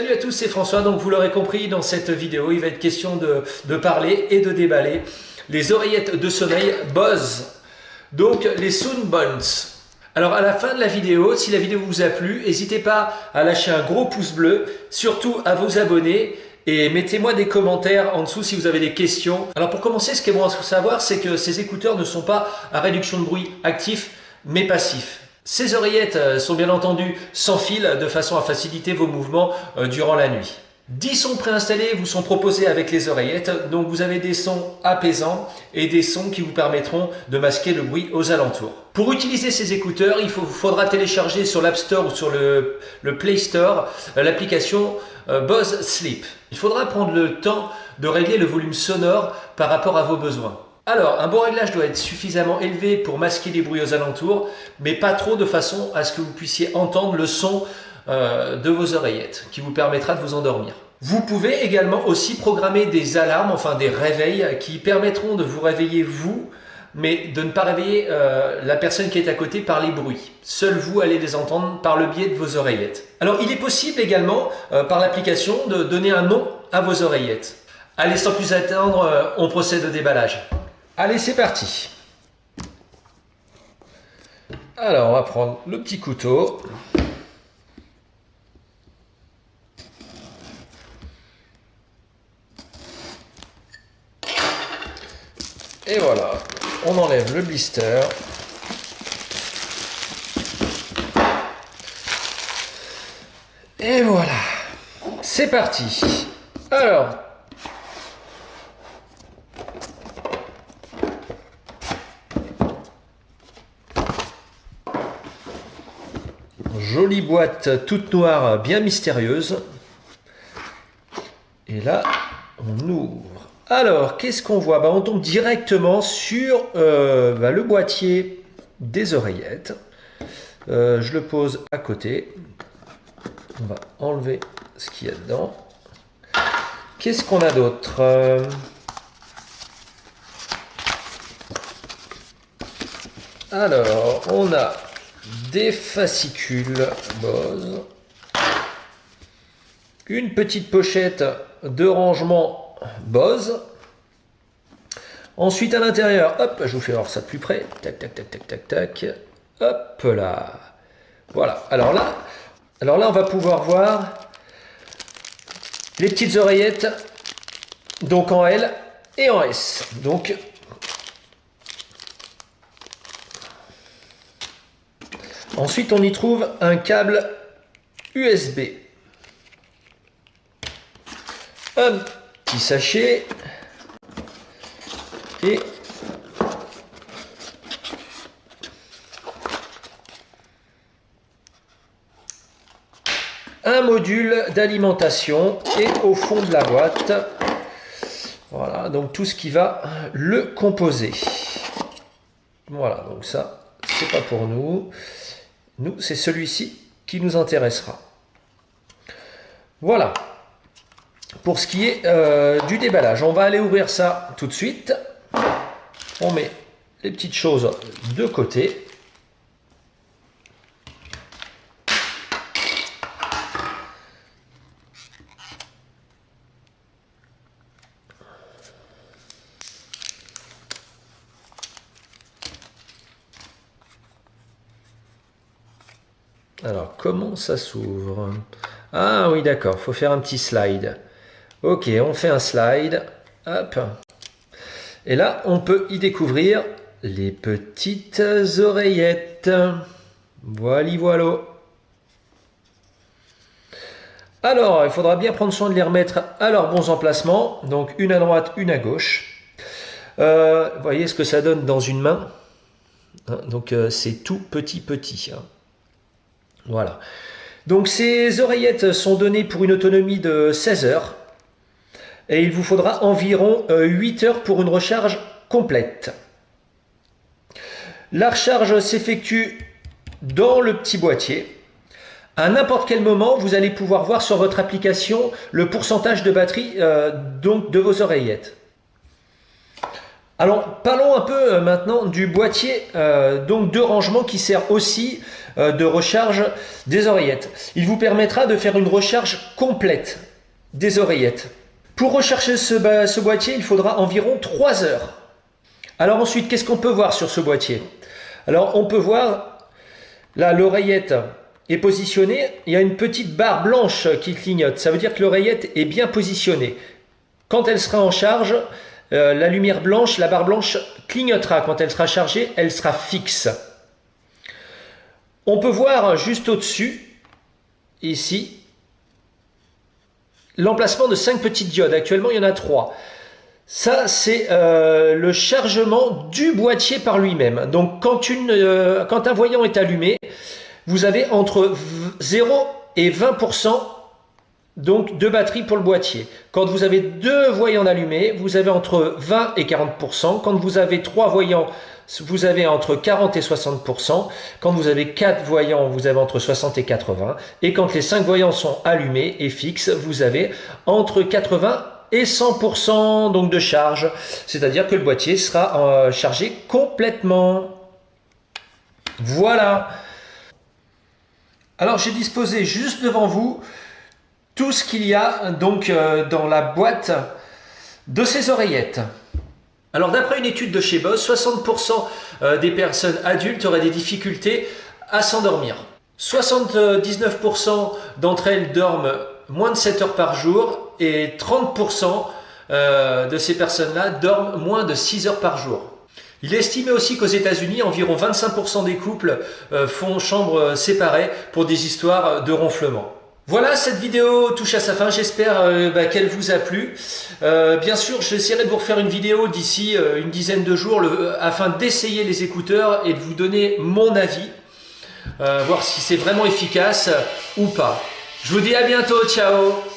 Salut à tous, c'est François. Donc vous l'aurez compris, dans cette vidéo, il va être question de parler et de déballer les oreillettes de sommeil Bose, donc les Soundbones. Alors à la fin de la vidéo, si la vidéo vous a plu, n'hésitez pas à lâcher un gros pouce bleu, surtout à vous abonner et mettez-moi des commentaires en dessous si vous avez des questions. Alors pour commencer, ce qui est bon à savoir, c'est que ces écouteurs ne sont pas à réduction de bruit actif, mais passif. Ces oreillettes sont bien entendu sans fil de façon à faciliter vos mouvements durant la nuit. 10 sons préinstallés vous sont proposés avec les oreillettes, donc vous avez des sons apaisants et des sons qui vous permettront de masquer le bruit aux alentours. Pour utiliser ces écouteurs, il faudra télécharger sur l'App Store ou sur le Play Store l'application Bose Sleep. Il faudra prendre le temps de régler le volume sonore par rapport à vos besoins. Alors, un bon réglage doit être suffisamment élevé pour masquer les bruits aux alentours, mais pas trop de façon à ce que vous puissiez entendre le son de vos oreillettes, qui vous permettra de vous endormir. Vous pouvez également aussi programmer des alarmes, enfin des réveils, qui permettront de vous réveiller vous, mais de ne pas réveiller la personne qui est à côté par les bruits. Seul vous allez les entendre par le biais de vos oreillettes. Alors, il est possible également, par l'application, de donner un nom à vos oreillettes. Allez, sans plus attendre, on procède au déballage. Allez, c'est parti. Alors, on va prendre le petit couteau. Et voilà, on enlève le blister. Et voilà, c'est parti. Alors, jolie boîte toute noire, bien mystérieuse. Et là, on ouvre. Alors, qu'est-ce qu'on voit? On tombe directement sur le boîtier des oreillettes. Je le pose à côté. On va enlever ce qu'il y a dedans. Qu'est-ce qu'on a d'autre? Alors, on a des fascicules Bose, une petite pochette de rangement Bose. Ensuite à l'intérieur, hop, je vous fais voir ça de plus près. Tac, tac, tac, tac, tac, tac. Hop là. Voilà. Alors là, on va pouvoir voir les petites oreillettes, donc en L et en S. Donc ensuite, on y trouve un câble USB. Un petit sachet. Et un module d'alimentation. Et au fond de la boîte, voilà, donc tout ce qui va le composer. Voilà, donc ça, c'est pas pour nous. Nous, c'est celui-ci qui nous intéressera. Voilà. Pour ce qui est du déballage, on va aller ouvrir ça tout de suite. On met les petites choses de côté. Alors, comment ça s'ouvre? Ah oui, d'accord, il faut faire un petit slide. Ok, on fait un slide. Hop. Et là, on peut y découvrir les petites oreillettes. Voilà, voilà. Alors, il faudra bien prendre soin de les remettre à leurs bons emplacements. Donc, une à droite, une à gauche. Vous voyez ce que ça donne dans une main. Donc, c'est tout petit. Voilà. Donc, ces oreillettes sont données pour une autonomie de 16 heures. Et il vous faudra environ 8 heures pour une recharge complète. La recharge s'effectue dans le petit boîtier. À n'importe quel moment, vous allez pouvoir voir sur votre application le pourcentage de batterie donc de vos oreillettes. Alors parlons un peu maintenant du boîtier donc de rangement qui sert aussi de recharge des oreillettes. Il vous permettra de faire une recharge complète des oreillettes. Pour recharger ce boîtier, il faudra environ 3 heures. Alors ensuite, qu'est-ce qu'on peut voir sur ce boîtier? Alors on peut voir, là l'oreillette est positionnée, il y a une petite barre blanche qui clignote, ça veut dire que l'oreillette est bien positionnée. Quand elle sera en charge, la lumière blanche, la barre blanche clignotera. Quand elle sera chargée, elle sera fixe. On peut voir juste au-dessus, ici, l'emplacement de 5 petites diodes. Actuellement, il y en a 3. Ça, c'est le chargement du boîtier par lui-même. Donc, quand un voyant est allumé, vous avez entre 0 et 20% donc de batterie pour le boîtier. Quand vous avez 2 voyants allumés, vous avez entre 20 et 40%. Quand vous avez 3 voyants, vous avez entre 40 et 60%. Quand vous avez 4 voyants, vous avez entre 60 et 80. Et quand les 5 voyants sont allumés et fixes, vous avez entre 80 et 100% donc de charge. C'est-à-dire que le boîtier sera chargé complètement. Voilà. Alors j'ai disposé juste devant vous tout ce qu'il y a donc dans la boîte de ces oreillettes. Alors d'après une étude de chez Bose, 60% des personnes adultes auraient des difficultés à s'endormir. 79% d'entre elles dorment moins de 7 heures par jour et 30% de ces personnes-là dorment moins de 6 heures par jour. Il est estimé aussi qu'aux États-Unis, environ 25% des couples font chambre séparée pour des histoires de ronflement. Voilà, cette vidéo touche à sa fin, j'espère qu'elle vous a plu. Bien sûr, j'essaierai de vous refaire une vidéo d'ici une dizaine de jours afin d'essayer les écouteurs et de vous donner mon avis, voir si c'est vraiment efficace ou pas. Je vous dis à bientôt, ciao!